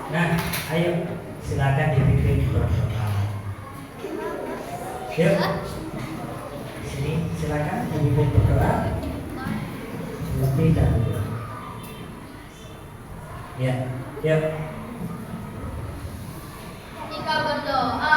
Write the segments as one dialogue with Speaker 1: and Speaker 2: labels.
Speaker 1: Nah, ayo silakan dipimpin berdoa. Yuk, sini silakan dipimpin berdoa lebih dahulu. Ya, yuk.
Speaker 2: Jika berdoa,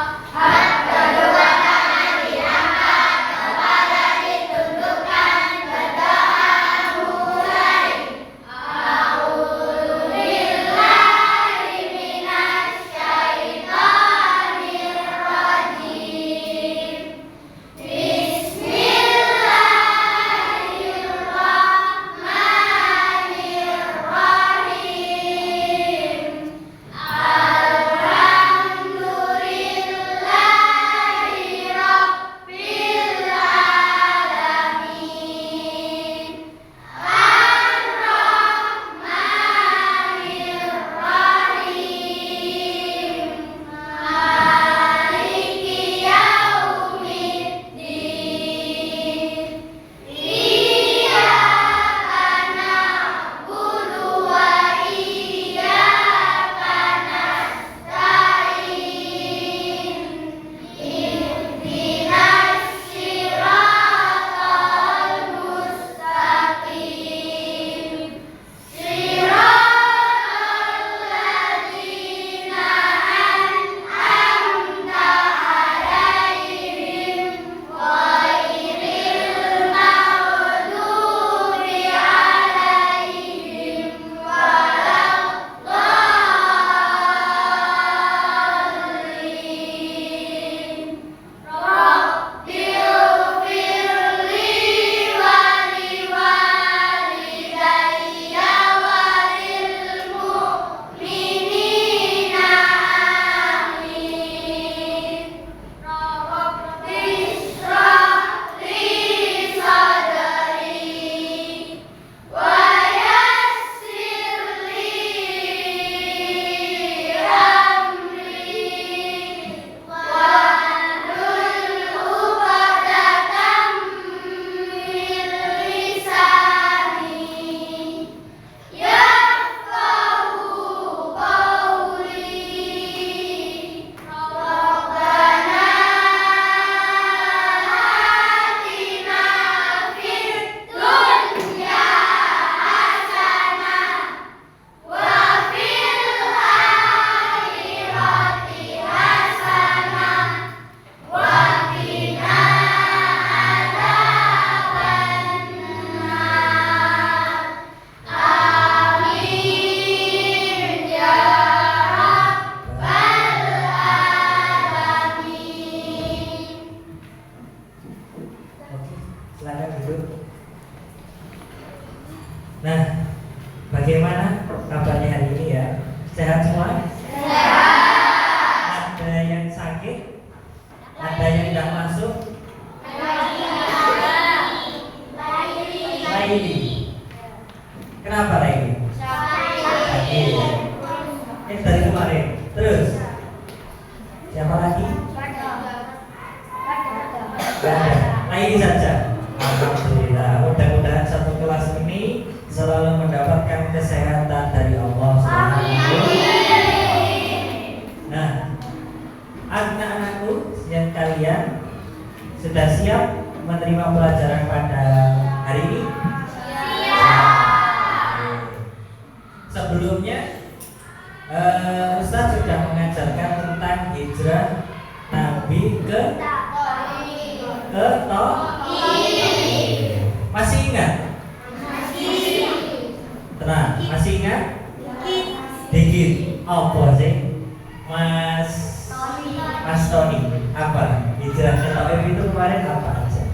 Speaker 1: silakan duduk. Nah, bagaimana kabarnya hari ini ya? Sehat semua? Sehat. Ada yang sakit? Ada yang tidak masuk? Laili. Kenapa Laili? Sakit. Dari kemarin. Terus? Siapa lagi? Gak ada. Laili saja. Alhamdulillah. Mudah-mudahan satu kelas ini selalu mendapatkan kesehatan dari Allah SWT. Nah, anak-anakku yang kalian sudah siap menerima pelajaran pada hari ini? Sebelumnya Ustaz sudah mengajarkan tentang hijrah Nabi ke masih ingat? Tenang, masih ingat? Dikit. Apa sih? Mas Tony, apa? Hijrah ke Taif itu kemarin apa aja?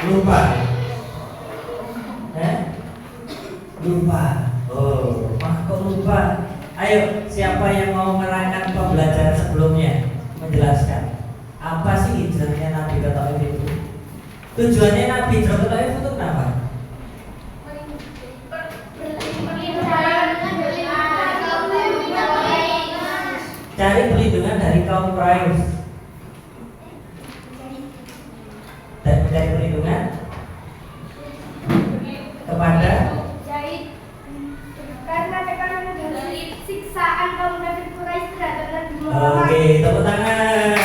Speaker 1: Lupa. Lupa. Oh, kok lupa? Ayo, siapa yang mau menerangkan pembelajaran sebelumnya? Menjelaskan apa sih hijrahnya Nabi ke Taif itu? Tujuannya Nabi hijrah ke Taif itu kenapa? Cari perlindungan dari kaum Quraisy dan mencari perlindungan kepada tepuk tangan.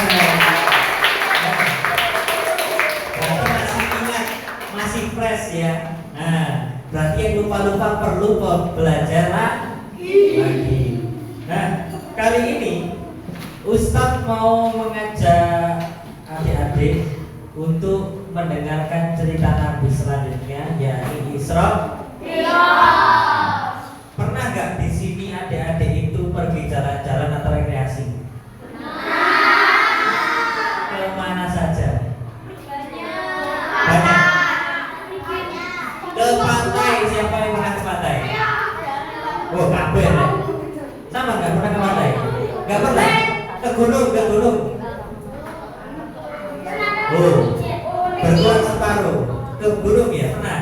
Speaker 1: Berarti masih ingat, masih fresh ya. Nah, berarti yang lupa-lupa perlu belajar lagi. Nah, kali ini Ustadz mau mengajak adik-adik untuk mendengarkan cerita Nabi selanjutnya, yakni Isra. Pernah gak di sini adik-adik itu pergi jalan-jalan atau rekreasi? Ke mana saja? Banyak. Ke pantai, siapa yang pernah ke pantai? Oh, kabeh ya. Sama gak pernah ke pantai? Gak pernah? Ke gunung? Oh, berkurang separuh. Ke gunung ya? Pernah?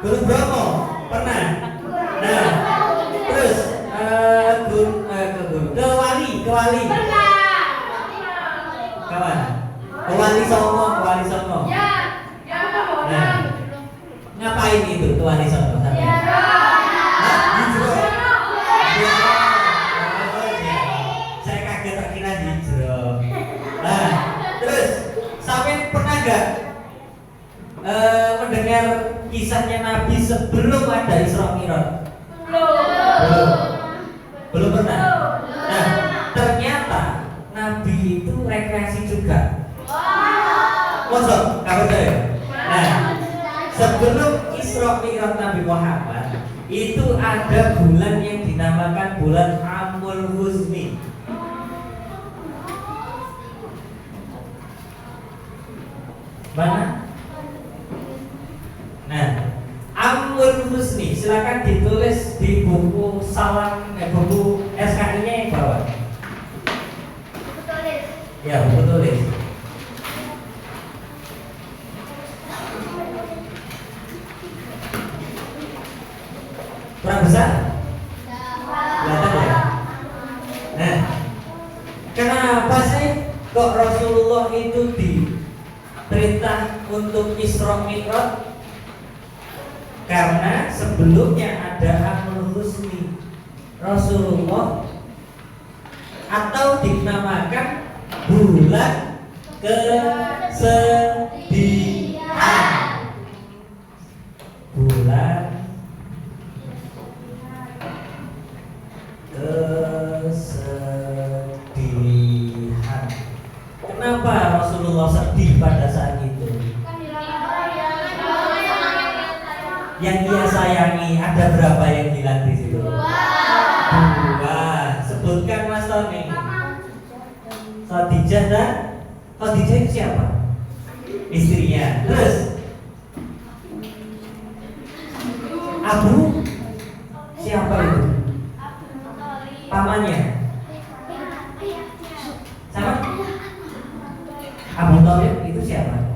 Speaker 1: Gunung Bromo? Pernah? Nah, terus ke Wali? Kawan? Ke Wali Songo? Nah, ngapain itu ke Wali Songo? Saya kaget terkira hijrah. Nah, terus sampai pernah gak mendengar kisahnya Nabi sebelum ada Isra Mi'raj? Belum pernah. Nah, ternyata Nabi itu rekreasi juga. Mosok, kabar saya. Nah, sebelum Isra Mi'raj Nabi Muhammad itu ada bulan yang dinamakan bulan Amul Husni. Mana? Nah, Amul Husni, silakan ditulis di buku buku SKI-nya yang bawah. Ya, buku tulis. Kurang besar? Kelihatan ya? Nah, kenapa sih kok Rasulullah itu diperintah untuk Isra Mi'raj? Karena sebelumnya ada Amul Husni. Rasulullah atau dinamakan bulan kesedihan. Bulan kesedihan. Kenapa Rasulullah sedih pada saat itu? Yang dia sayangi ada berapa yang hilang di situ? Dua. Sebutkan Mas Tony. Khadijah dan Khadijah itu siapa? Istrinya. Terus Abu siapa itu? Pamannya. Sama? Abu Thalib itu siapa?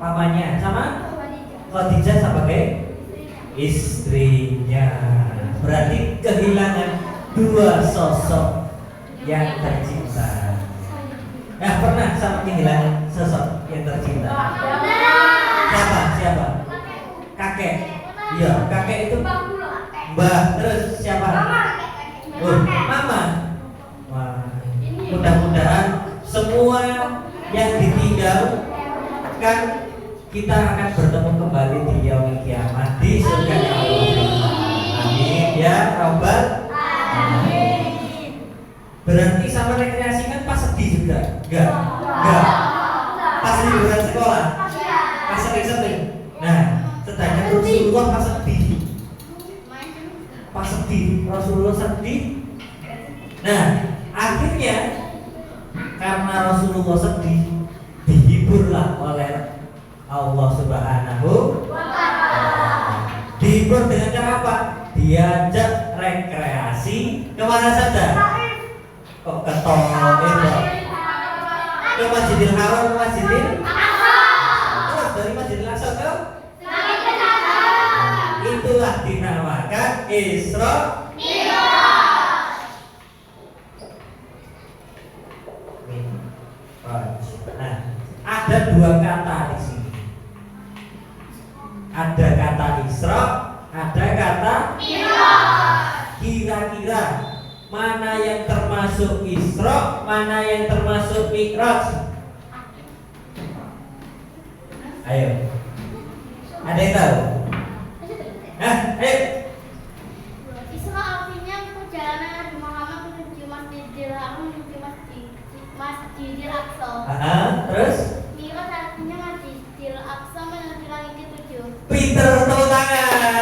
Speaker 1: Pamannya. Sama? Khadijah sebagai istrinya. Berarti kehilangan dua sosok yang tercinta. Nah, pernah sama kehilangan sosok yang tercinta? Siapa? Kakek. Iya, kakek itu Mbah. Terus siapa? Oh, Mama. Wah, mudah-mudahan semua yang ditinggalkan kita akan bertemu kembali di yaumil kiamat di surga Allah. Amin ya rabbal alamin. Berarti sama rekreasi kan pas sedih juga? Enggak. Pas liburan sekolah? Pas sering-sering. Nah, sedangkan Rasulullah pas sedih. Rasulullah sedih. Nah, akhirnya karena Rasulullah sedih, dihiburlah oleh Allah Subhanahu wa ta'ala. Dihibur dengan cara apa? Diajak rekreasi kemana saja? Kok ke tol ke Masjidil Haram, ke Masjidil Aqsa. Terus dari Masjidil Aqsa ke itulah dinamakan Isra Mi'raj. Nah, ada dua kata di sini. Ada kata Isra, ada kata Mi'raj. Kira-kira Mana yang termasuk Isra, mana yang termasuk Mi'raj? Ayo. Ada yang tahu? Hah? Ayo.
Speaker 2: Isra artinya perjalanan Nabi Muhammad menuju Masjidil Haram menuju Masjidil Aqsa.
Speaker 1: Terus?
Speaker 2: Mi'raj artinya Masjidil Aqsa menuju langit ketujuh.
Speaker 1: Pinter, tepuk tangan.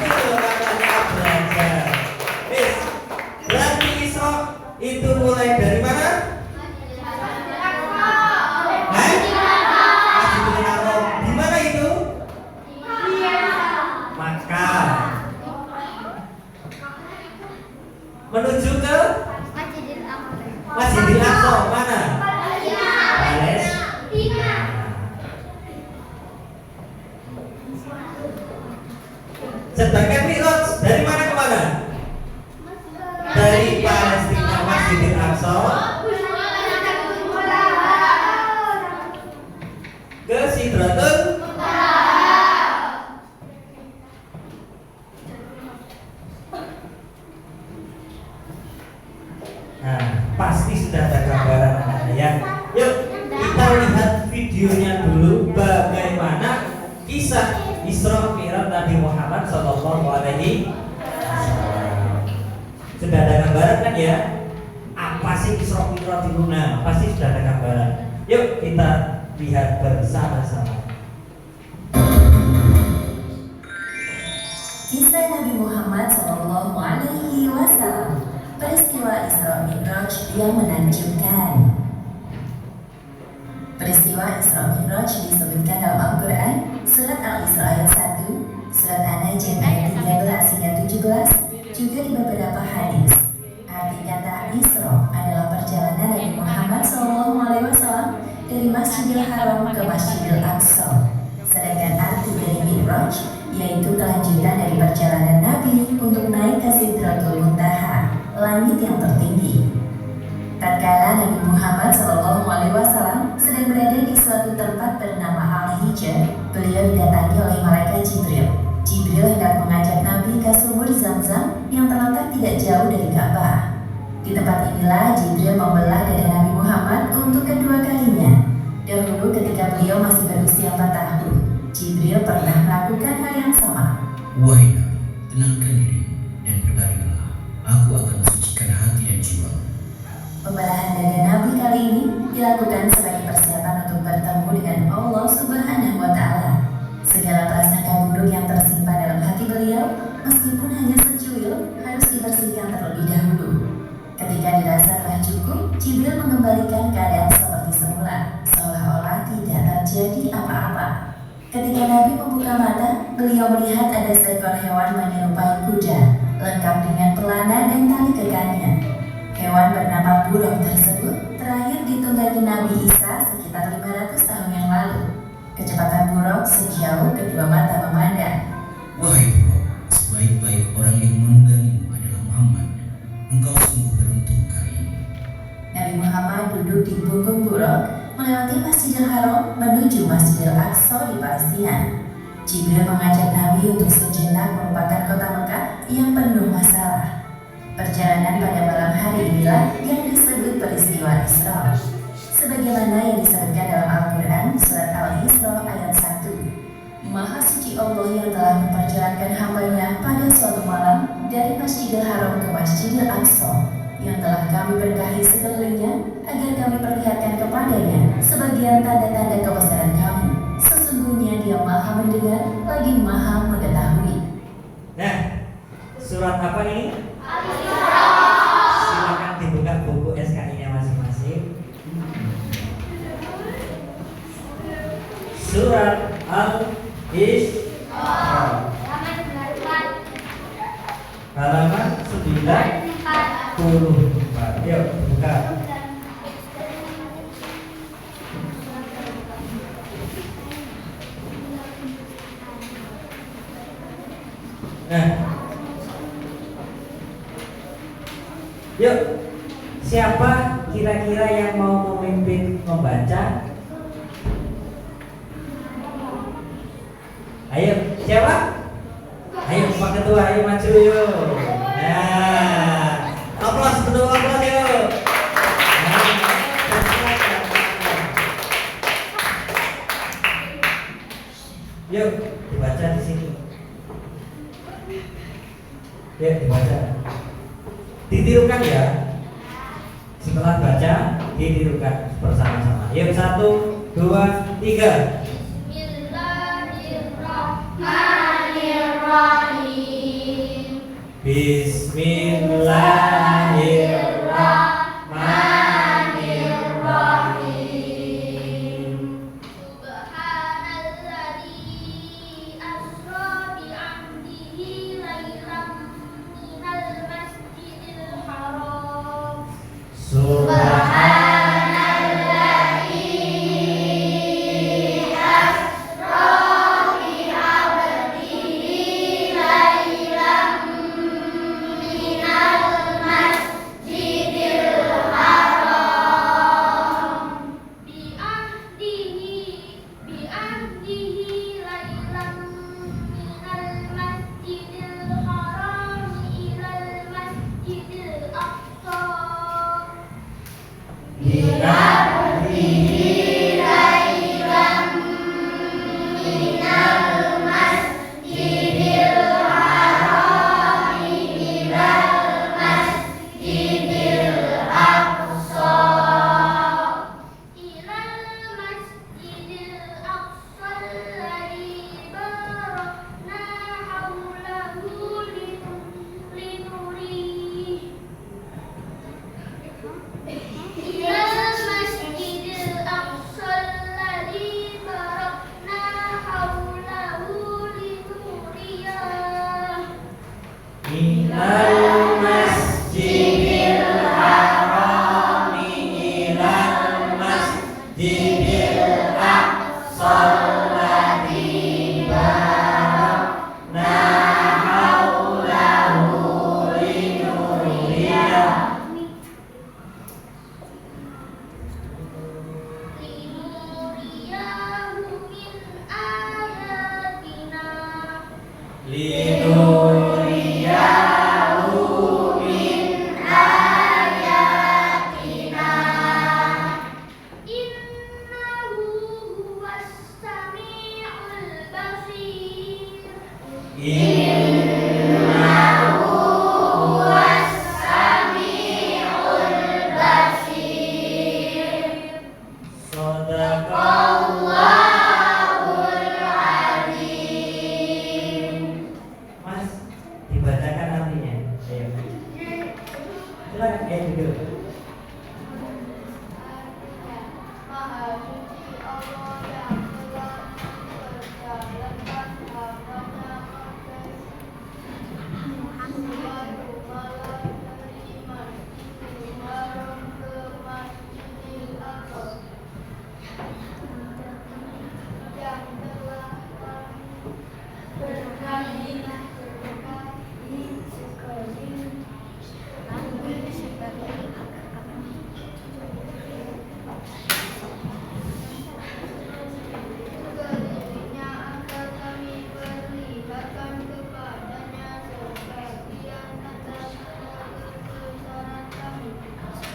Speaker 1: Itu namanya belajar. Berarti Isra itu mulai dari mana? Masjidil Haram. Di mana itu? Makkah. Menuju ke Masjidil Aqsa mana? Palestina. Sedangkan Mi'raj dari mana ke mana? Dari Palestina Masjidil Aqsa ke Sidratul. Nah, pasti sudah ada gambaran anak-anak ya. Yuk kita lihat videonya dulu bagaimana kisah Isra Mi'raj Nabi Muhammad Sallallahu Alaihi Wasallam. Sudah ada gambaran kan ya? Apa sih Isra Mi'raj itu? Nah, pasti sudah ada gambaran. Yuk kita lihat bersama-sama.
Speaker 3: Kisah Nabi Muhammad Sallallahu Alaihi Wasallam, peristiwa Isra Mi'raj yang menakjubkan. Peristiwa Isra Mi'raj disebutkan dalam Al-Quran, Surat Al-Isra ayat 1, Surat An-Najm ayat 13 hingga 17, juga di beberapa hadis. Arti kata Isra adalah perjalanan Nabi Muhammad SAW dari Masjidil Haram ke Masjidil Aqsa. Sedangkan arti dari Mi'raj yaitu kelanjutan dari perjalanan Nabi untuk naik ke Sidratul Muntaha, langit yang tertinggi. Tatkala Nabi Muhammad SAW sedang berada di suatu tempat bernama Al-Hijr, beliau didatangi oleh malaikat Jibril. Jibril hendak mengajak Nabi ke sumur Zam-Zam yang terletak tidak jauh dari Ka'bah. Di tempat inilah Jibril membelah dada Nabi Muhammad untuk kedua kalinya. Dahulu ketika beliau masih berusia 4 tahun, Jibril pernah melakukan hal yang sama.
Speaker 4: Wahai Nabi, tenangkan diri dan berbaringlah. Aku akan mensucikan hati dan jiwa.
Speaker 3: Pembelahan dada Nabi kali ini dilakukan sebagai persiapan untuk bertemu dengan Allah Subhanahu wa Ta'ala. Segala prasangka buruk yang tersimpan dalam hati beliau, meskipun hanya secuil, harus dibersihkan terlebih dahulu. Ketika dirasa telah cukup, Jibril mengembalikan keadaan seperti semula, seolah-olah tidak terjadi apa-apa. Ketika Nabi membuka mata, beliau melihat ada seekor hewan menyerupai kuda, lengkap dengan pelana dan tali kekangnya. Hewan bernama burung tersebut terakhir ditunggangi Nabi Isa sekitar 500 tahun yang lalu. Kecepatan burung sejauh kedua mata memandang.
Speaker 4: Wahai burung, sebaik-baik orang yang menunggangimu adalah Muhammad. Engkau sungguh beruntung kali ini.
Speaker 3: Nabi Muhammad duduk di punggung burung, melewati Masjidil Haram menuju Masjidil Aqsa di Palestina. Jibril mengajak Nabi untuk sejenak melupakan kota Mekah yang penuh masalah. Perjalanan pada malam hari inilah yang disebut peristiwa Isra. Sebagaimana yang disebutkan dalam Al-Quran Surat Al-Isra ayat 1. Maha suci Allah yang telah memperjalankan hambanya pada suatu malam dari Masjidil Haram ke Masjidil Aqsa, yang telah kami berkahi sekelilingnya agar kami perlihatkan kepadanya sebagian tanda-tanda kebesaran kami. Sesungguhnya Dia Maha mendengar lagi Maha mengetahui.
Speaker 1: Nah, surat apa ini? Silakan dibuka buku SKI-nya masing-masing. Surat Al-Isra halaman 94. Yuk buka. Nah, yuk, siapa kira-kira yang mau memimpin membaca? Ayo, siapa? Ayo Pak Ketua, ayo maju yuk. Nah, aplaus betul, aplaus yuk. Nah, yuk dibaca di sini. Yuk dibaca. Ditirukan ya. Setelah baca, ditirukan bersama-sama. Yuk 1, 2, 3. Bismillahirrahmanirrahim.
Speaker 2: Subhanalladzi asra bi'amdihi lailan minal masjidil haram. Bi'ahdihi lailan minal masjidil haram ilal masjidil aqsa. Ilal masjidil aqsa alladzi barakna haulahu linurihi. Ilal masjidil aqsa alladzi barakna haulahu linuriyah.
Speaker 1: Minal masjidil harami ilal masjidil aqsal ladzi barakna haulahu linuriyah.
Speaker 2: Linuriyahu min ayatina.
Speaker 1: Linuriyahu min ayatina.
Speaker 2: Innahu huwas sami'ul basir.
Speaker 1: Innahu huwas sami'ul basir. Shadaqallahul azim. Mas, dibacakan artinya. Ayo. Silakan duduk.
Speaker 2: Maha suci Allah yang telah menjalankan amanah suatu malam dari Masjidil Haram ke Masjidil Aqsa yang telah berkali dirinya agar kami perlihatkan kepadanya sebagian atas kebesaran kami.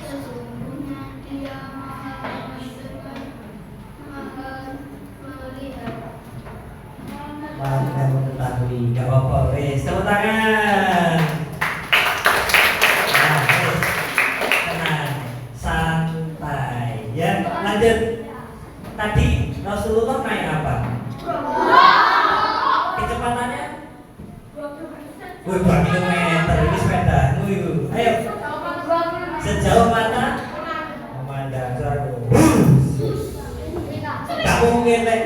Speaker 2: Sesungguhnya Dia Maha mendengar, Maha melihat.
Speaker 1: Maaf kamu mengetahui, gak apa-apa. Wes, tepuk tangan. Nah, wes, tenang, santai. Ya, lanjut. Tadi Rasulullah naik apa? Kecepatannya? Wih, 2 kilometer. Ini sepedamu itu. Ayo, sejauh mata memandang suaraku. Gak mungkin, Lek.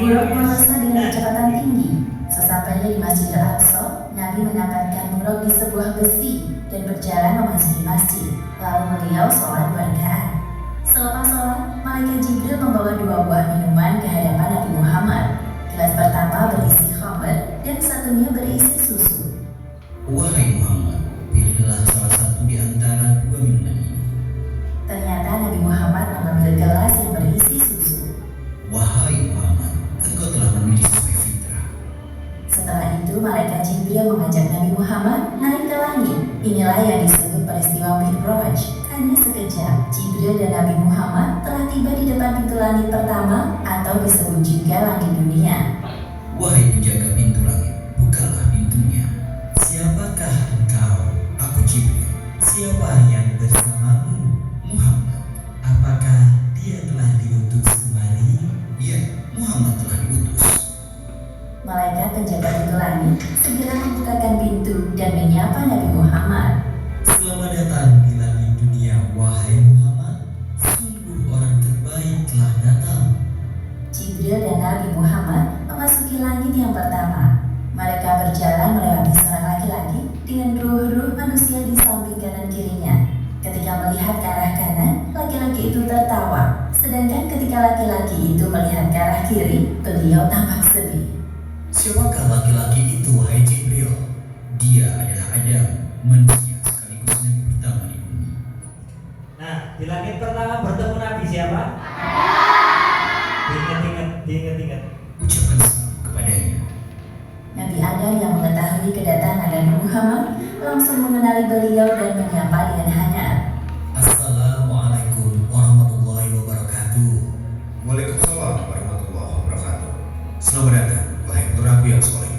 Speaker 3: Buruk melesat dengan kecepatan tinggi. Sesampainya di Masjidil Aqsa, Nabi menempatkan buruk di sebuah besi dan berjalan memasuki masjid. Lalu beliau sholat 2 rakaat. Selepas sholat, malaikat Jibril membawa 2 buah minuman ke hadapan Nabi Muhammad. Gelas pertama berisi khamr dan satunya berisi susu.
Speaker 4: Wahai Muhammad, pilihlah salah satu di antara 2 minuman ini.
Speaker 3: Ternyata Nabi Muhammad mengambil gelas yang berisi susu.
Speaker 4: Wahai Muhammad, engkau telah memilih sesuai fitrah.
Speaker 3: Setelah itu malaikat Jibril mengajak Nabi Muhammad naik ke langit. Inilah yang disebut peristiwa Mi'raj. Hanya sekejap, Jibril dan Nabi Muhammad telah tiba di depan pintu langit pertama atau disebut juga langit dunia.
Speaker 4: Wahai penjaga pintu langit, bukalah pintunya. Siapakah engkau? Aku Jibril. Siapa yang bersamamu? Muhammad. Apakah dia telah diutus kemari? Ya, Muhammad telah diutus.
Speaker 3: Malaikat penjaga pintu langit segera membukakan pintu dan menyapa Nabi Muhammad.
Speaker 4: Selamat datang di langit dunia, wahai Muhammad. Sungguh orang terbaik telah datang.
Speaker 3: Jibril dan Nabi Muhammad memasuki langit yang pertama. Mereka berjalan melewati seorang laki-laki dengan ruh-ruh manusia di samping kanan kirinya. Ketika melihat ke arah kanan, laki-laki itu tertawa. Sedangkan ketika laki-laki itu melihat ke arah kiri, beliau tampak sedih.
Speaker 4: Siapakah laki-laki itu, wahai Jibril? Dia adalah Adam, manusia sekaligus nabi pertama di bumi.
Speaker 1: Nah, di langit pertama bertemu Nabi siapa? Diingat-ingat.
Speaker 4: Ucapkan salam kepadanya.
Speaker 3: Nabi Adam yang mengetahui kedatangan Nabi Muhammad langsung mengenali beliau dan menyapa dengan hangat.
Speaker 4: Assalamualaikum warahmatullahi wabarakatuh.
Speaker 5: Waalaikumsalam warahmatullahi wabarakatuh. Selamat datang, wahai putraku yang soleh.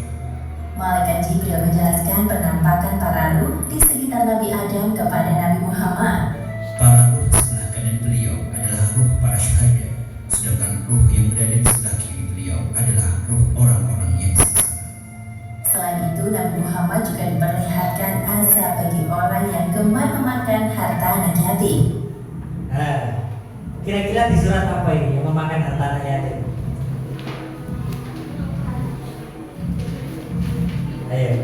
Speaker 3: Malaikat Jibril menjelaskan penampakan para ruh di sekitar Nabi Adam kepada Nabi Muhammad.
Speaker 4: Para ruh sebelah kanan beliau adalah ruh para syuhada, sedangkan ruh yang berada di sebelah kiri beliau adalah ruh orang-orang yang sesat.
Speaker 3: Selain itu, Nabi Muhammad juga diperlihatkan azab bagi orang yang gemar memakan harta anak yatim.
Speaker 1: Nah, kira-kira di surat apa ini yang memakan harta anak yatim? Ayo.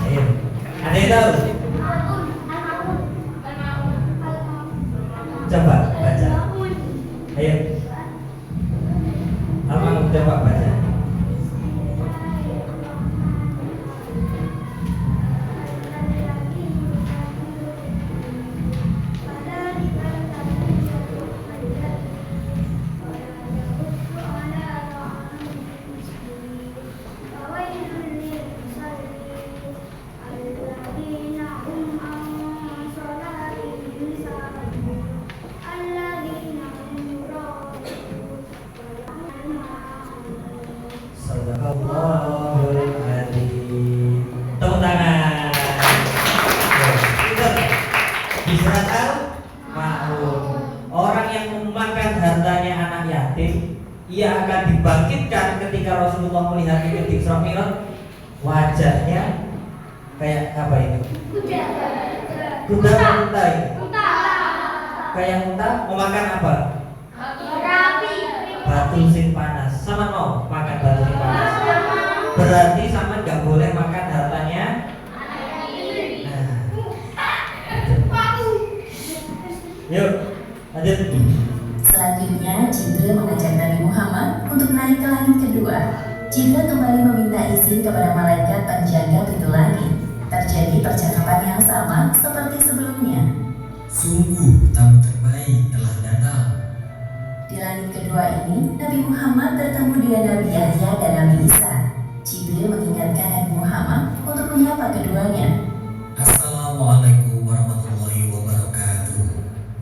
Speaker 1: Ayo. Ada yang tahu? Coba baca. Ayo. Al-Ma'un, coba baca. Sadaqallahul adzim. Tepuk tangan. Ingat, di surat Al-Ma'un, orang yang memakan hartanya anak yatim, ia akan dibangkitkan ketika Rasulullah melihatnya di Isra Mi'raj. Wajahnya kayak apa ini? Kuda unta ini. Kayak unta memakan apa? Batu sing panas. Sama mau makan batu sing panas. Berarti sama nggak boleh makan hartanya. Nah, yuk lanjut.
Speaker 3: Selanjutnya, Jibril mengajak Nabi Muhammad untuk naik ke langit kedua. Jibril kembali meminta izin kepada malaikat penjaga pintu langit. Terjadi percakapan yang sama seperti sebelumnya.
Speaker 4: Sungguh tamu terbaik telah datang.
Speaker 3: Di langit kedua ini, Nabi Muhammad bertemu dengan Nabi Yahya dan Nabi Isa. Jibril mengingatkan Nabi Muhammad untuk menyapa keduanya.
Speaker 4: Assalamualaikum warahmatullahi wabarakatuh.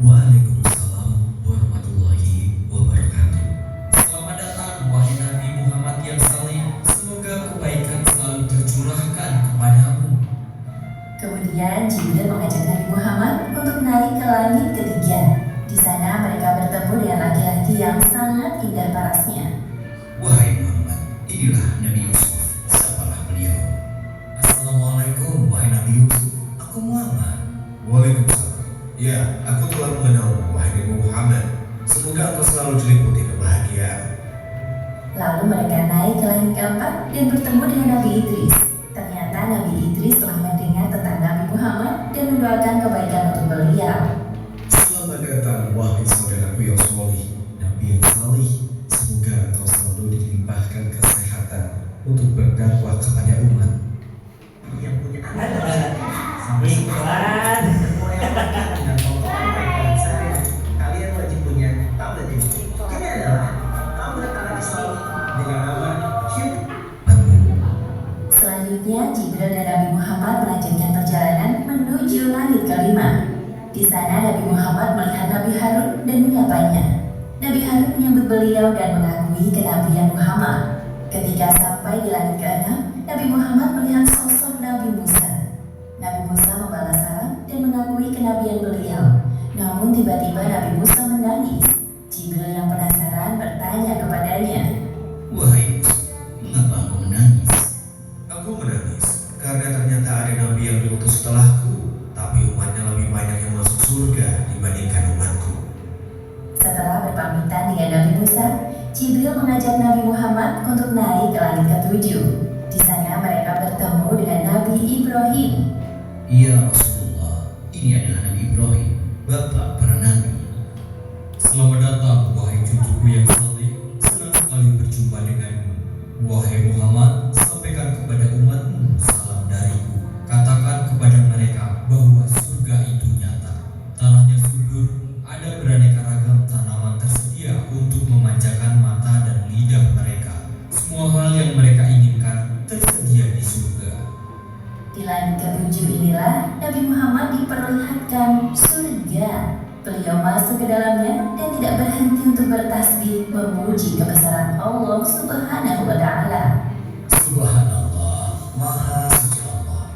Speaker 4: Waalaikumsalam warahmatullahi wabarakatuh. Selamat datang, wahai Nabi Muhammad yang saleh. Semoga kebaikan selalu tercurahkan kepadamu.
Speaker 3: Kemudian Jibril mengajak Nabi Muhammad untuk naik ke langit ketiga. Di sana mereka bertemu dengan laki-laki yang sangat indah parasnya.
Speaker 4: Wahai Muhammad, inilah Nabi Yusuf. Sapalah beliau. Assalamualaikum, wahai Nabi Yusuf. Aku Muhammad.
Speaker 5: Waalaikumsalam. Ya, aku telah mengenalmu, wahai Nabi Muhammad. Semoga engkau selalu diliputi kebahagiaan.
Speaker 3: Lalu mereka naik ke langit keempat dan bertemu dengan Nabi Idris. Ternyata Nabi Idris telah mendengar tentang Nabi Muhammad dan mendoakan kebaikan untuk beliau.
Speaker 5: Selamat datang, wahai saudaraku yang soleh, Nabi yang saleh. Semoga engkau selalu dilimpahkan kesehatan untuk berdakwah kepada umat.
Speaker 4: Yang punya
Speaker 1: Iklan.
Speaker 4: Kalian wajib punya tablet ini.
Speaker 3: beliau dan mengakui kenabian Muhammad. Ketika sampai di langit ke-6, Nabi Muhammad melihat sosok Nabi Musa. Nabi Musa membalas salam dan mengakui kenabian beliau. Namun tiba-tiba Nabi Musa menangis. Jibril yang penasaran bertanya kepadanya,
Speaker 4: Wahai Musa, mengapa aku menangis?
Speaker 5: Aku menangis karena ternyata ada nabi yang diutus setelahku, tapi umatnya lebih banyak yang masuk surga dibandingkan umatku.
Speaker 3: Setelah berpamitan dengan Nabi Musa, Jibril mengajak Nabi Muhammad untuk naik ke langit ke-7. Di sana mereka bertemu dengan Nabi Ibrahim.
Speaker 4: Ya Rasulullah, ini adalah Nabi Ibrahim, bapak para nabi.
Speaker 5: Selamat datang, wahai cucuku yang saleh. Senang sekali berjumpa denganmu. Wahai Muhammad, sampaikan kepada umatmu salam dariku. Katakan kepada mereka bahwa surga itu nyata. Tanahnya subur, ada beraneka ragam tanaman tersedia untuk memanjakan mata dan lidah mereka. Semua hal yang mereka inginkan tersedia di surga.
Speaker 3: Di langit ke-7 inilah Nabi Muhammad diperlihatkan surga. Beliau masuk ke dalamnya dan tidak berhenti untuk bertasbih memuji kebesaran Allah Subhanahu wa Ta'ala.
Speaker 4: Subhanallah, Maha Suci Allah.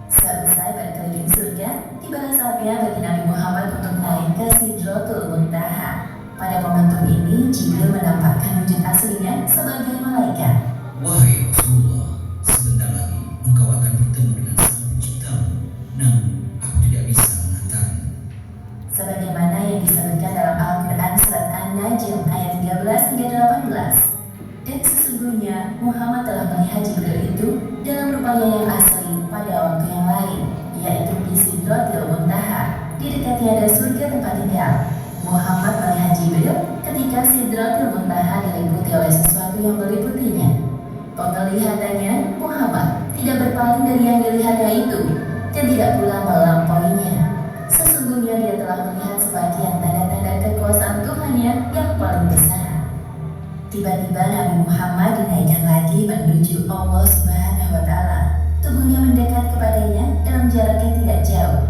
Speaker 3: Selesai berkeliling surga, tibalah saatnya bagi Nabi Muhammad untuk naik ke Sidratul Muntaha. Pada momentum ini, Jibril menampakkan wujud aslinya sebagai malaikat.
Speaker 4: Wahai Rasulullah, sebentar lagi engkau akan bertemu dengan Sang Penciptamu. Namun, aku tidak bisa mengantarmu.
Speaker 3: Sebagaimana yang disebutkan dalam Al-Quran surat An-Najm ayat 13 hingga 18. Dan sesungguhnya Muhammad telah melihat Jibril itu dalam rupanya yang asli pada waktu yang lain, yaitu di Sidratul Muntaha, di dekatnya ada surga tempat tinggal. Muhammad melihat Jibril ketika Sidratul Muntaha diliputi oleh sesuatu yang meliputinya. Penglihatannya, Muhammad tidak berpaling dari yang dilihatnya itu dan tidak pula melampauinya. Sesungguhnya dia telah melihat sebagian tanda-tanda kekuasaan Tuhannya yang paling besar. Tiba-tiba Nabi Muhammad dinaikkan lagi menuju Allah Subhanahu wa Ta'ala. Tubuhnya mendekat kepadanya dalam jarak yang tidak jauh.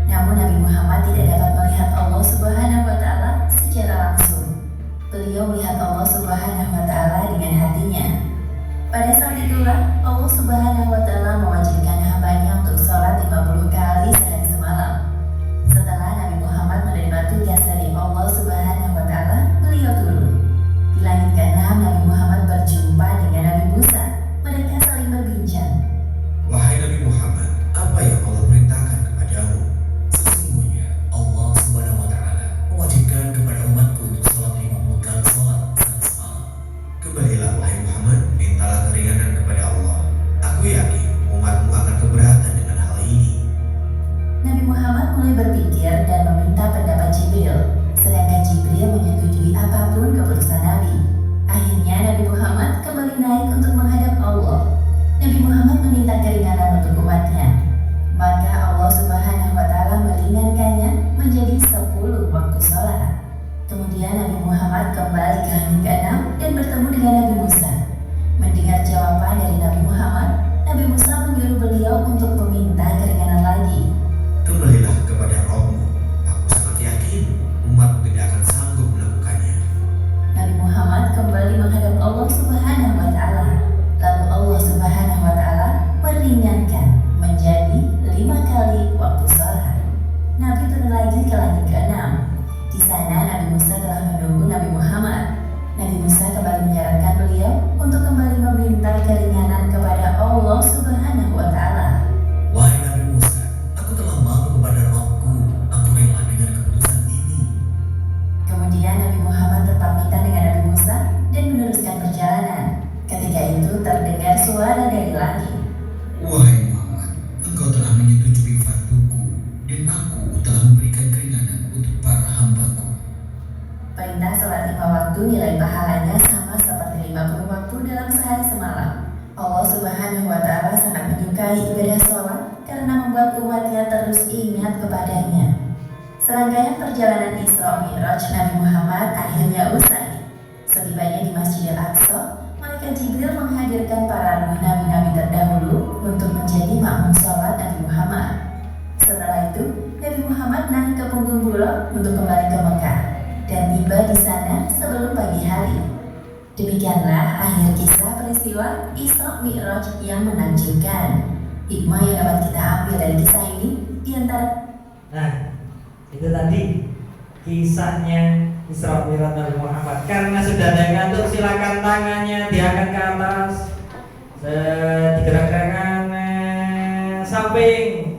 Speaker 3: Namun Nabi Muhammad tidak dapat melihat Allah Subhanahu wa Ta'ala secara langsung. Beliau melihat Allah Subhanahu wa Ta'ala dengan hatinya. Pada saat itulah Allah Subhanahu wa Ta'ala mewajibkan hambanya untuk sholat 50 kali sehari semalam. Setelah Nabi Muhammad menerima tugas dari Allah Subhanahu wa Ta'ala, beliau turun. Di langit ke-6, Nabi Muhammad berjumpa dengan Nabi Musa. Mereka saling berbincang.
Speaker 5: Wahai Nabi Muhammad, apa yang Allah perintahkan kepadamu?
Speaker 4: Sesungguhnya Allah Subhanahu wa Ta'ala mewajibkan kepada umatku untuk sholat 50 kali sholat sehari semalam.
Speaker 5: Kembalilah wahai Muhammad, mintalah keringanan kepada Allah. Aku yakin umatmu akan keberatan dengan hal ini.
Speaker 3: Nabi Muhammad mulai berpikir dan meminta pendapat Jibril. Sedangkan Jibril menyetujui apapun keputusan Nabi. Akhirnya Nabi Muhammad kembali naik untuk menghadap Allah. Nabi Muhammad meminta keringanan untuk umatnya. Maka Allah Subhanahu wa Ta'ala meringankannya menjadi 10 waktu sholat. Kemudian Nabi Muhammad kembali ke langit ke-6 dan bertemu dengan Nabi Musa. Mendengar jawaban dari Nabi Muhammad, Nabi Musa menyuruh beliau untuk meminta keringanan lagi.
Speaker 5: Kembalilah kepada Rabbmu. Aku sangat yakin umatmu tidak akan sanggup melakukannya.
Speaker 3: Nabi Muhammad kembali menghadap Allah Subhanahu wa Ta'ala. Lalu Allah Subhanahu wa Ta'ala meringankan menjadi 5 kali waktu sholat. Nabi turun lagi ke langit ke-6. Di sana Nabi Musa telah menunggu Nabi Muhammad. Nabi Musa kembali menyarankan beliau untuk kembali meminta keringanan kepada Allah Subhanahu wa Ta'ala.
Speaker 4: Wahai Nabi Musa, aku telah malu kepada Rabbku. Aku rela dengan keputusan ini.
Speaker 3: Kemudian Nabi Muhammad berpamitan dengan Nabi Musa dan meneruskan perjalanan. Ketika itu terdengar suara dari langit.
Speaker 4: Wahai Muhammad, engkau telah menyetujui farduku dan aku telah memberikan keringanan untuk para hambaku.
Speaker 3: Perintah sholat 5 waktu nilai pahalanya sama seperti 50 waktu dalam sehari semalam. Allah Subhanahu wa Ta'ala sangat menyukai ibadah sholat karena membuat umatnya terus ingat kepadanya. Serangkaian perjalanan Isra Mi'raj Nabi Muhammad akhirnya usai. Setibanya di Masjidil Aqsa, Malaikat Jibril menghadirkan para ruh nabi-nabi terdahulu untuk menjadi makmum sholat Nabi Muhammad. Setelah itu, Nabi Muhammad naik ke punggung beliau untuk kembali ke Mekah dan tiba tiba di sana sebelum pagi hari. Demikianlah akhir kisah peristiwa Isra Mi'raj yang menakjubkan. Hikmah yang dapat kita ambil dari kisah ini diantara.
Speaker 1: Nah, itu tadi kisahnya Isra Mi'raj Nabi Muhammad. Karena sudah ada yang ngantuk, silakan tangannya diangkat ke atas, digerak-gerakkan samping.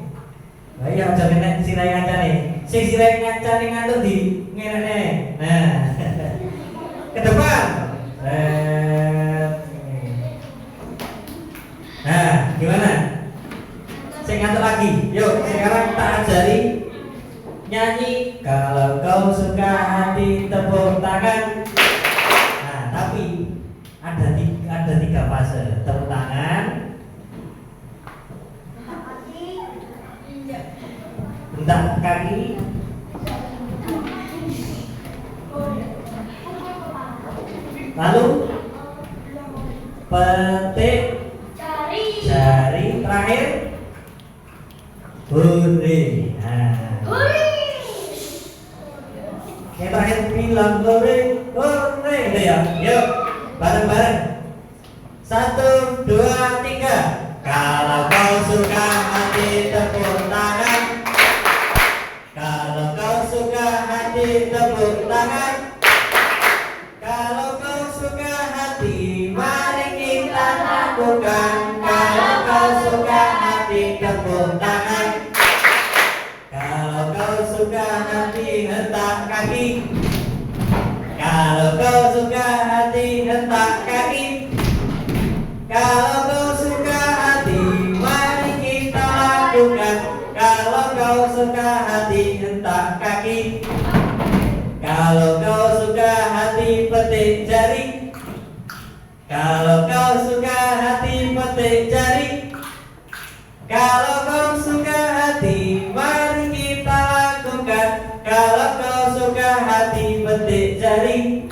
Speaker 1: Nah, iya aja nek sirai ngancane. Sing sirai ngancane ngantuk di ngene. Nah. Ke depan. Nah, gimana? Saya ngantuk lagi. Yuk, sekarang kita ajari nyanyi. Kalau kau suka hati tepuk tangan. Nah, tapi ada tiga fase. Tepuk tangan, hentak kaki, lalu petik jari, terakhir hore. Nah, yang terakhir bilang hore, hore gitu ya. Yuk, bareng-bareng. 1, 2, 3. Kalau kau suka hati tepuk tangan. Kalau kau suka hati tepuk tangan. Kalau kau suka hati, mari kita lakukan. Kalau kau suka hati tepuk tangan. Kalau kau suka hati hentak kaki. Kalau kau suka hati hentak kaki. Kalau kau suka hati, mari kita lakukan. Kalau kau suka hati hentak kaki. Kalau kau suka hati petik jari. Kalau kau suka hati petik jari. Kalau kau suka hati, mari kita lakukan. Kalau kau suka hati petik jari.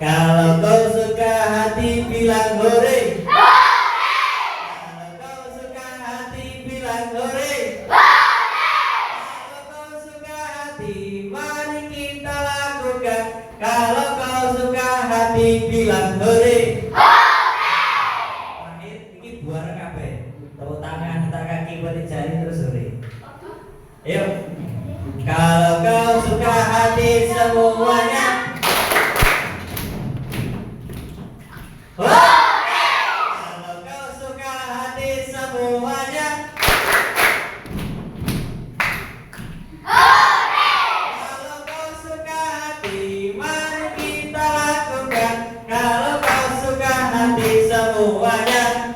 Speaker 1: Kalau kau suka hati bilang hore. Kalau kau suka hati bilang hore. Kalau kau suka hati, mari kita lakukan. Kalau kau suka hati bilang hore. Terakhir ini buar kabeh. Tepuk tangan, hentak kaki, petik jari terus hore. Ayo. Kalau kau suka hati semuanya. Kalau kau suka hati semuanya. Kalau kau suka hati, mari kita lakukan. Kalau kau suka hati semuanya.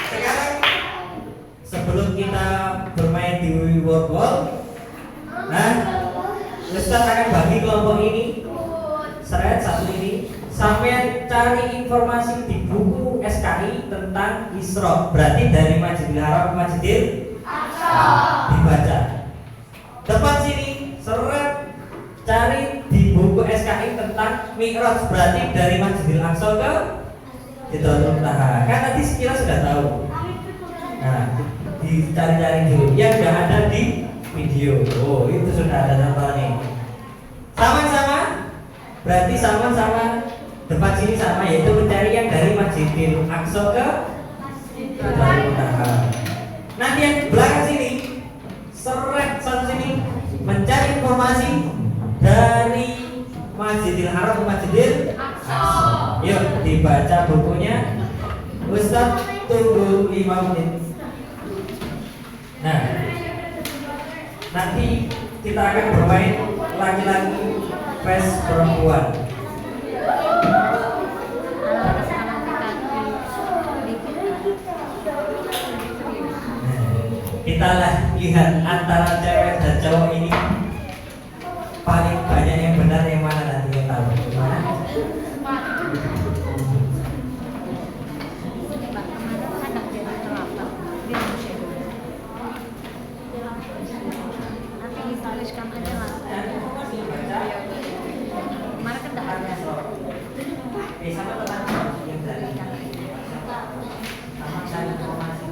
Speaker 1: Sekarang sebelum kita bermain di World Wall, nah, Ustaz akan bagi kelompok ini, seret satu ini, sampai cari informasi di buku SKI tentang Isra. Berarti dari Masjidil Haram ke Masjidil Aqsa dibaca. Depan sini seret cari di buku SKI tentang Mi'raj. Berarti dari Masjidil Aqsa ke Sidratul Muntaha. Kan tadi sekilas sudah tahu. Nah, dicari-cari dulu yang sudah ada di video. Oh, itu sudah ada contohnya. Sama-sama, berarti sama-sama depan sini sama, yaitu mencari yang dari Masjidil Aqsa ke Sidratul Muntaha. Nanti yang belakang sini seret satu sini mencari informasi dari Masjidil Haram ke Masjidil Aqsa. Yuk dibaca bukunya. Ustaz tunggu 5 menit. Nah, nanti kita akan bermain laki-laki vs perempuan. Kita lihat antara cewek dan cowok ini paling banyak yang benar yang mana, nanti kita tahu gimana. Sama teman yang dari sama cari informasi.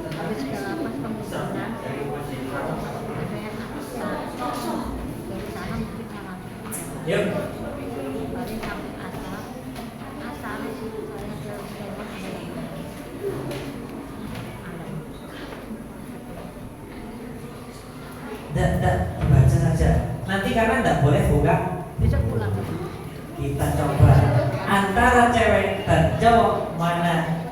Speaker 1: Yuk. Tidak, baca saja. Nanti karena tidak boleh buka.
Speaker 6: Besok pulang.
Speaker 1: Kita coba antara cewek dan cowok mana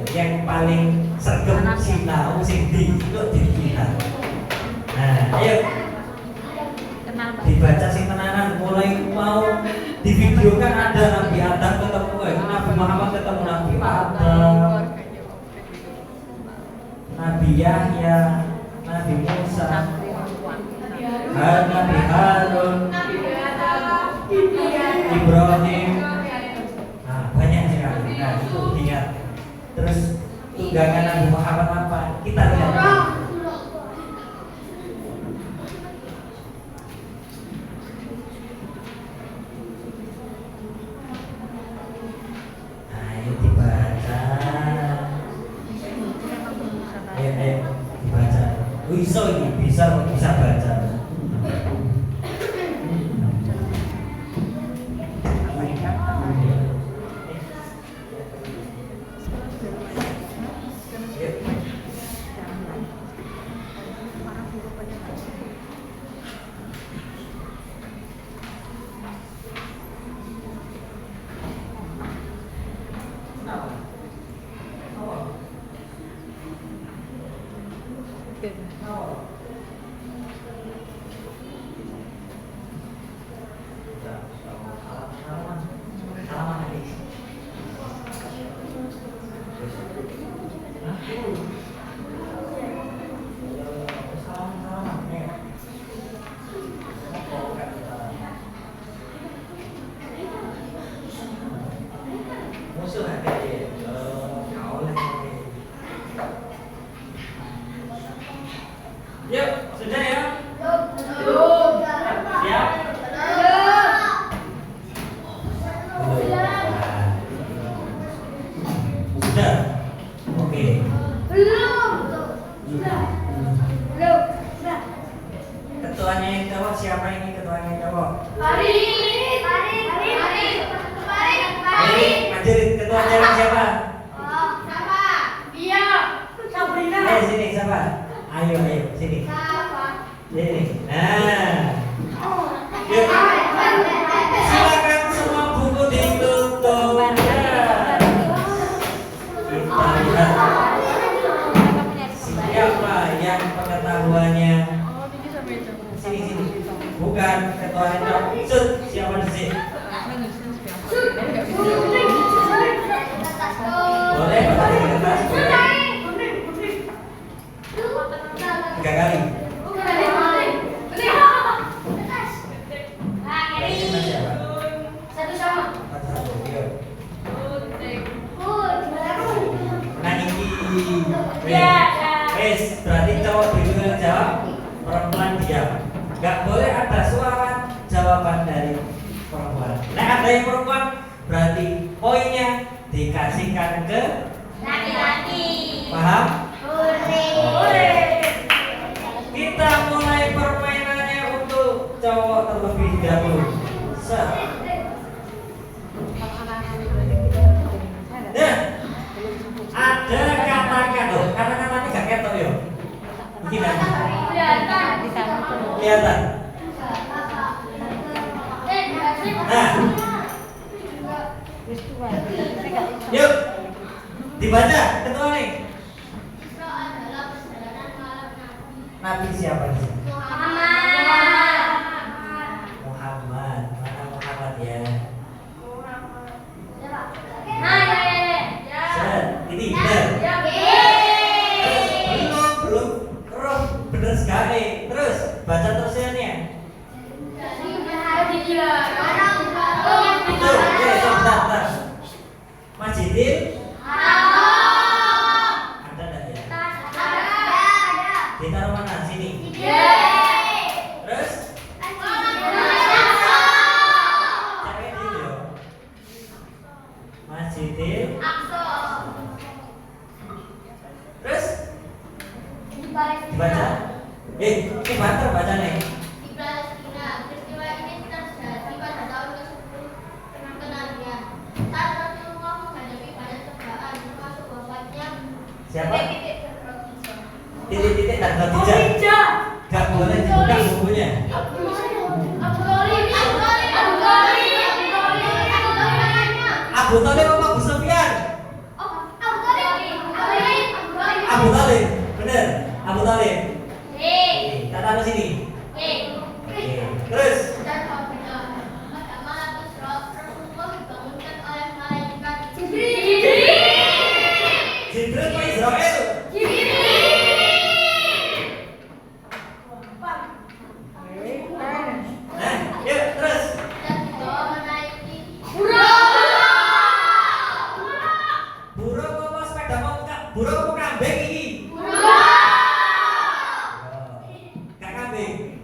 Speaker 1: yang paling sergem sinau sing diikut di kita. Nah, ayo
Speaker 6: Kenal Mbak.
Speaker 1: dibaca sing tenanan mulai mau divideokan ada Nabi Adam ketemu Nabi Muhammad ketemu Nabi Adam, Nabi Yahya, Nabi Musa, Nabi Harun, Ibrahim. Nah, banyak sekali. Nah, itu ingat. Terus tunggangan Nabi Muhammad apa? Kita lihat. Nah, ini dibaca. Ayo, dibaca. Bisa ini, bisa baca. Yuk, sudah ya? Siap? Sudah? Oke. Ketuanya yang cowok siapa ini ketuanya yang cowok? Majerit ketua jalan siapa? Sini siapa? Ayo sini. Sini. Nah. Yuk. Silakan semua buku ditutup. Kita lihat siapa yang pengetahuannya. Sini. Bukan ketua cowok. Sud, siapa di sini? Boleh baca di kertas? Boleh. 3 kali. Nah ini wes berarti cowok dulu yang jawab, perempuan diam. Gak boleh ada suara jawaban dari perempuan. Nah ada yang perempuan berarti poinnya dikasihkan ke
Speaker 2: Laki-laki.
Speaker 1: paham? Kita mulai permainannya untuk cowok terlebih dahulu. Nah, ada kata-kata. Kata-katanya gak ketok ya? Gini kelihatan. Nah, yuk dibaca ketua nih. Nabi siapa sih? Muhammad. Mana Muhammad ya? Ini benar. Belum bener sekali. Terus baca terusnya. Itu, sebentar. Masjidil ada enggak ya? Ditaruh mana? Sini. Terus? Cewek dulu ya. Masjidil. Terus? Dibaca. Ini baca nih. Siapa? Titik-titik dan Khadijah. Gak boleh dibuka bukunya. Abu Thalib apa Abu Sufyan? Abu Thalib, bener. Abu Thalib. Kata apa sini? Oke. Terus Jibril ke Israel. Nah, yuk terus. Burung apa sepeda motor? Burung apa kambing ini? Gak kambing.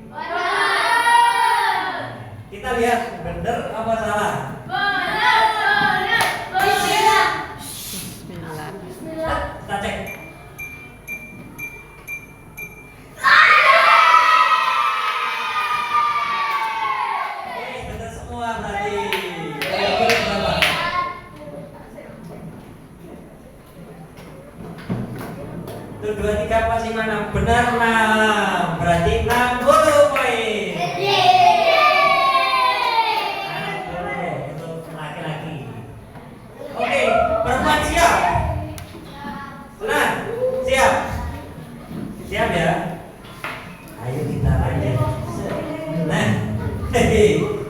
Speaker 1: Kita lihat bener apa salah. Kita cek. Bener semua berarti. Bener berapa? Tuh 2, 3 pasti mana? Benar 6. Berarti 60 poin. Boleh untuk laki-laki. Oke, perempuan siap? Nah, siap? Siap ya? Ayo kita lanjut. Nah,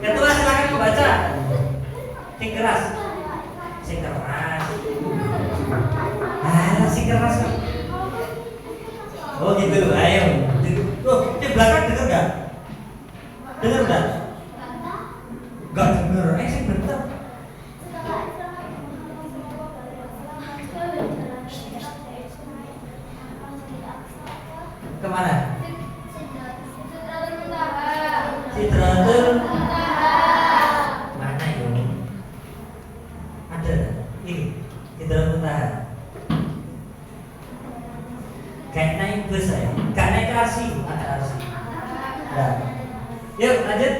Speaker 1: ketua silakan membaca. Sing keras. Sing keras. Sing keras kok. Oh gitu, ayo. Tuh, di belakang denger nggak? Denger nggak? Nggak denger. Sing bentar. Kemana? Sidratul mana ini? Ada ini Sidratul Muntaha. Kayak naik bus saya, kayak naik RC, ada RC. Nah, yuk lanjut.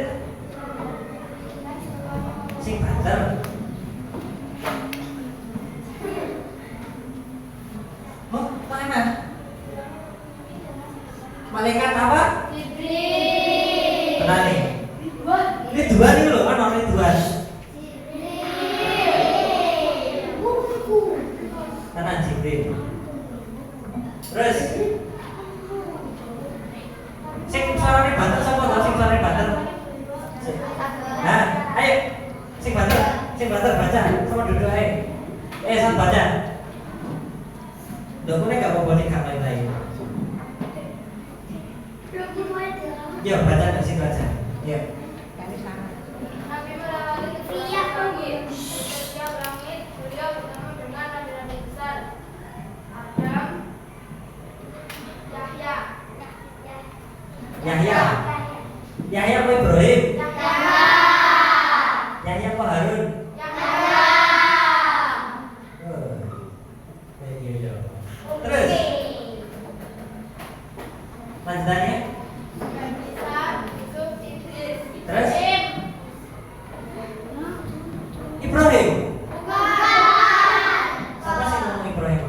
Speaker 1: Sing banter. Oh, mana? Malaikat apa? Tenang nih. Ini dua nih loh, kan orang ini dua. Tenang Jibril. Terus sing suarane banter sapa to sing suarane banter? Nah, ayo sing banter baca sama duduk ae. San baca. Dokumennya gak apa-apa nih kamar lain. Yo baca dari situ aja. Yo. Yahya apa Ibrahim? Yahya apa Harun? Iya. Terus lanjutannya? Terus Ibrahim? Siapa sih ngomong Ibrahim?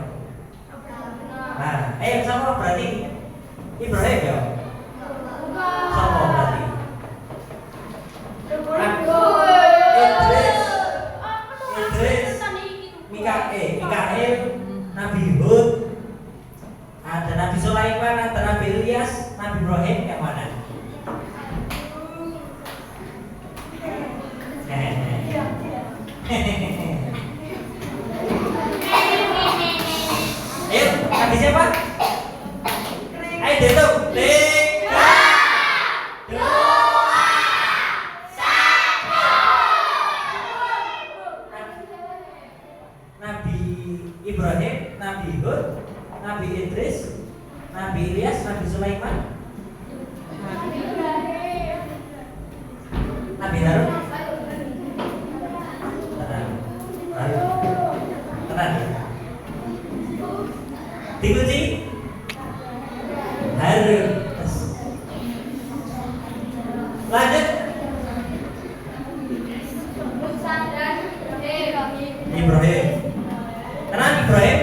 Speaker 1: Nah, sama berarti Ibrahim ya? Sama berarti Idris, Mikail, Nabi Hud, ada Nabi Sulaiman, ada Nabi Ilyas, Nabi Ibrahim, yang mana? Ayo, Nabi siapa? Ayo dihitung. 3, 2, 1. Nabi Ibrahim, Nabi Hud, Nabi Idris, Nabi Ilyas, Nabi Sulaiman, Nabi Harun. Tenang. Dikunci Harun. Lanjut. Ibrahim. Tenang Ibrahim.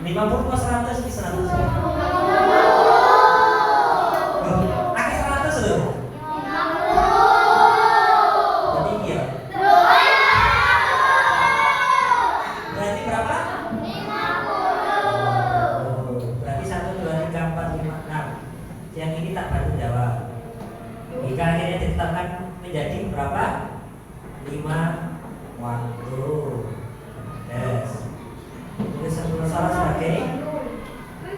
Speaker 1: 50 ke 100 di 100. Pakai 100 loh. Jadi iya. Berarti berapa? 50. Berarti 1, 2, 3, 4, 5, 6. Yang ini tak bantu jawab. Jika akhirnya ditetapkan menjadi berapa? 5 waktu. Yes. Itu 10 salah sebagai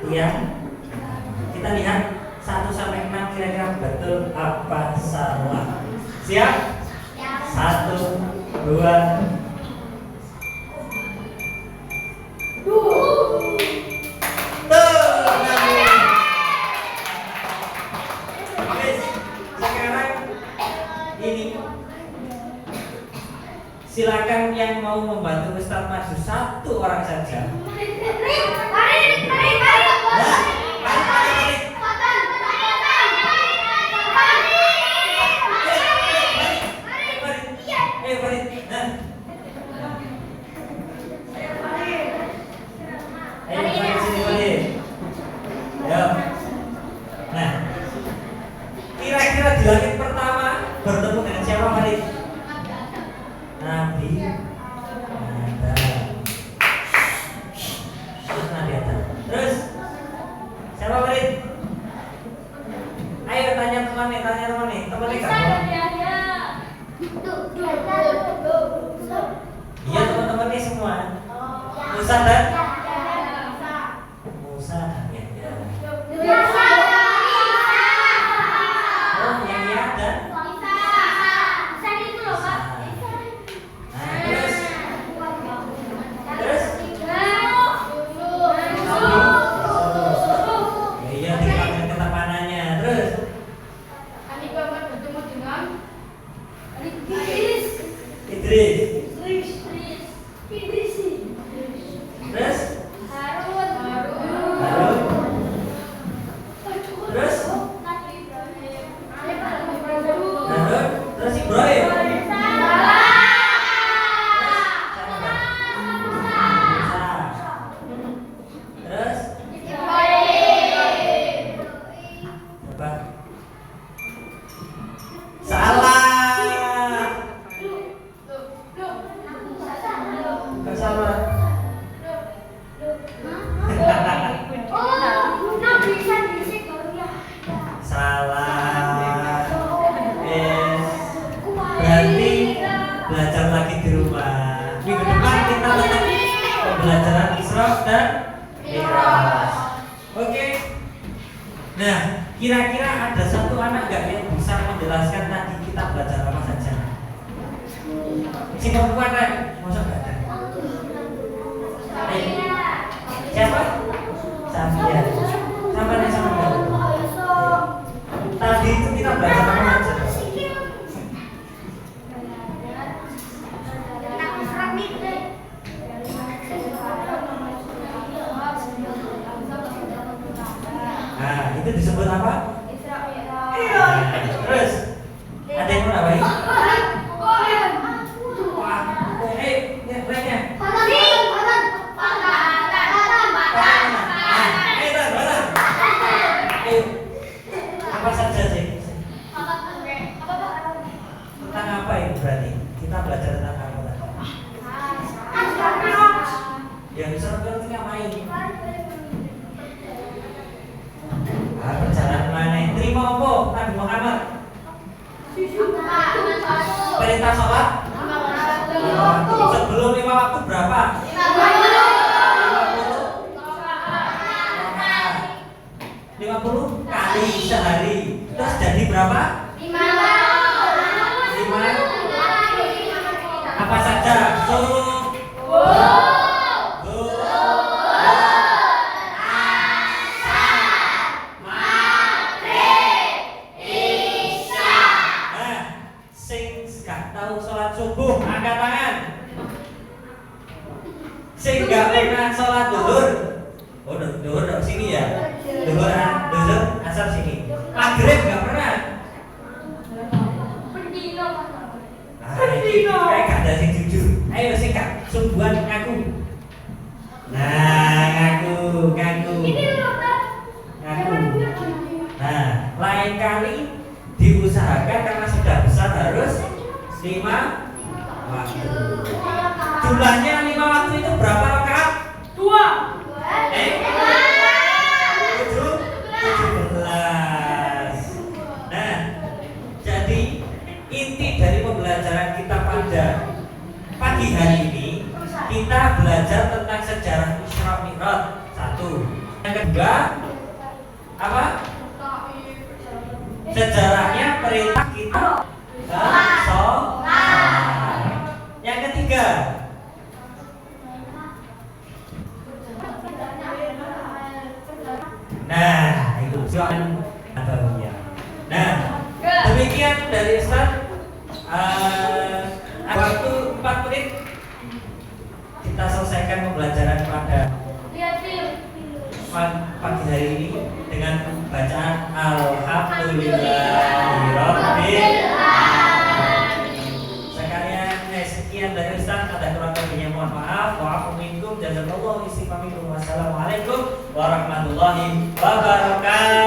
Speaker 1: tiang. Kita lihat 1 sampai 6 kira-kira betul apa salah. Siap? 1, 2. Sekarang ini silakan yang mau membantu Ustaz maju 1 orang saja. Nah, kira-kira di langit pertama bertemu dengan siapa, Farid? Nabi Adam. Terus Nabi Adam. Terus siapa, Farid? Ayo tanya teman nih, temannya kamu. Iya, teman-teman nih semua. Musa dan Musa dan Yahya. Oh, Yahya dan iya, dipanggil ketapanannya. Terus Idris. Terus Harun. Terus Ibrahim. Terus apa? Salah. Gak sama. Salah. Berarti belajar lagi di rumah. Minggu depan kita tetap pembelajaran Isra dan Mi'raj. Oke. Nah, kira-kira ada 1 anak nggak yang bisa menjelaskan tadi kita belajar apa saja? Si perempuan kan? Masa nggak ada? Siapa? Safia. Sama nih sama kamu. Tadi itu kita belajar apa saja? Nah, itu disebut apa? Terus ada yang mau nambahin? Apa saja sih? Tentang apa ini berarti? Kita belajar tentang apa tadi? Ya bisa kan kita main. Perjalanan mana? Terima apa? Nabi Muhammad. Perintah sholat. Sebelum 5 waktu berapa? 50 kali sehari. Terus jadi berapa? 5. Apa saja? Subuh, angkat tangan. Sing gak pernah sholat duhur. Oh, duhur dong sini ya. Duhur asal sini. Maghrib gak pernah. Ini kayak gak ada sing jujur. Ayo sing gak subuhan ngaku. Nah, ngaku. waktu. Jumlahnya 5 waktu itu berapa rakaat?
Speaker 2: 2.
Speaker 1: 17. Nah, jadi inti dari pembelajaran kita pada pagi hari ini, kita belajar tentang sejarah Isra Mi'raj. 1. Yang kedua, apa? Sejarahnya perintah kita sholat. Yang ketiga, nah itu soal Nabawiyah. Nah, demikian dari Ustaz. Waktu 4 menit kita selesaikan pembelajaran pada pagi hari ini dengan bacaan Alhamdulillahirabbil alamin. Sekian dari Ustaz, ada kurang lebihnya mohon maaf. Wa'afu minkum, jazakallahu istiqamikum. Wassalamualaikum warahmatullahi wabarakatuh.